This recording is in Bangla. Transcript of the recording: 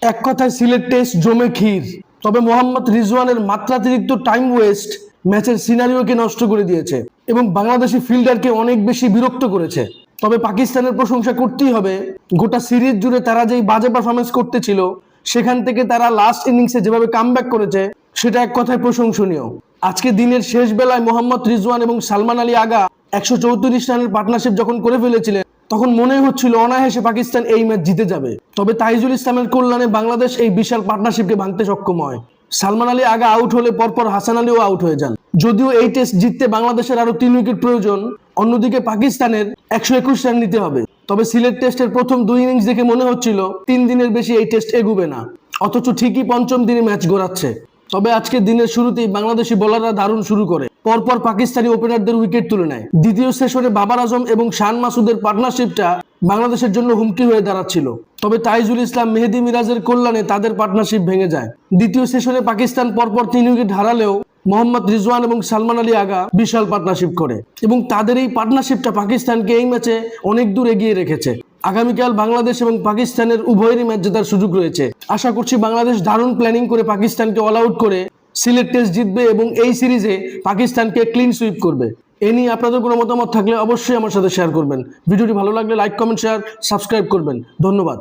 এক কথায় সিলেট টেস্ট জমে ক্ষীর। তবে মোহাম্মদ রিজওয়ানের মাত্রাতিরিক্ত টাইম ওয়েস্ট ম্যাচের সিনারিওকে নষ্ট করে দিয়েছে এবং বাংলাদেশি ফিল্ডারকে অনেক বেশি বিরক্ত করেছে। তবে পাকিস্তানের প্রশংসা করতেই হবে, গোটা সিরিজ জুড়ে তারা যেই বাজে পারফরমেন্স করতেছিল সেখান থেকে তারা লাস্ট ইনিংসে যেভাবে কামব্যাক করেছে সেটা এক কথায় প্রশংসনীয়। আজকে দিনের শেষ বেলায় মোহাম্মদ রিজওয়ান এবং সালমান আলী আগা 134 রানের পার্টনারশিপ যখন করে ফেলেছিলেন তখন মনে হচ্ছিল অনায়াসে পাকিস্তান এই ম্যাচ জিতে যাবে। তবে তাইজুল ইসলামের কল্যাণে বাংলাদেশ এই বিশাল পার্টনারশিপকে ভাঙতে সক্ষম হয়। সালমান আলী আগা আউট হলে পরপর হাসান আলীও আউট হয়ে যান। যদিও এই টেস্ট জিততে বাংলাদেশের আরো 3 উইকেট প্রয়োজন, অন্যদিকে পাকিস্তানের 121 রান নিতে হবে। তবে সিলেট টেস্টের প্রথম 2 ইনিংস দেখে মনে হচ্ছিল 3 দিনের বেশি এই টেস্ট এগুবে না, অথচ ঠিকই পঞ্চম দিনে ম্যাচ গড়াচ্ছে। তবে আজকে দিনের শুরুতেই বাংলাদেশি বোলাররা দারুণ শুরু করে পরপর পাকিস্তানি ওপেনারদের উইকেট তুলে নেয়। দ্বিতীয় সেশনে বাবার আজম এবং শান মাসুদের পার্টনারশিপটা বাংলাদেশের জন্য হুমকি হয়ে দাঁড়াচ্ছিল। তবে তাইজুল ইসলাম মেহেদী মিরাজের কল্যাণে তাদের পার্টনারশিপ ভেঙে যায়। দ্বিতীয় সেশনে পাকিস্তান পরপর 3 উইকেট হারালেও মোহাম্মদ রিজওয়ান এবং সালমান আলী আগা বিশাল পার্টনারশিপ করে এবং তাদের এই পার্টনারশিপটা পাকিস্তানকে এই ম্যাচে অনেক দূর এগিয়ে রেখেছে। আগামীকাল বাংলাদেশ এবং পাকিস্তানের উভয়েরই ম্যাচ জেতার সুযোগ রয়েছে। আশা করছি বাংলাদেশ দারুণ প্ল্যানিং করে পাকিস্তানকে অল আউট করে সিলেট টেস্ট জিতবে এবং এই সিরিজে পাকিস্তানকে ক্লিন সুইপ করবে। এ নিয়ে আপনাদের কোনো মতামত থাকলে অবশ্যই আমার সাথে শেয়ার করবেন। ভিডিওটি ভালো লাগলে লাইক, কমেন্ট, শেয়ার, সাবস্ক্রাইব করবেন। ধন্যবাদ।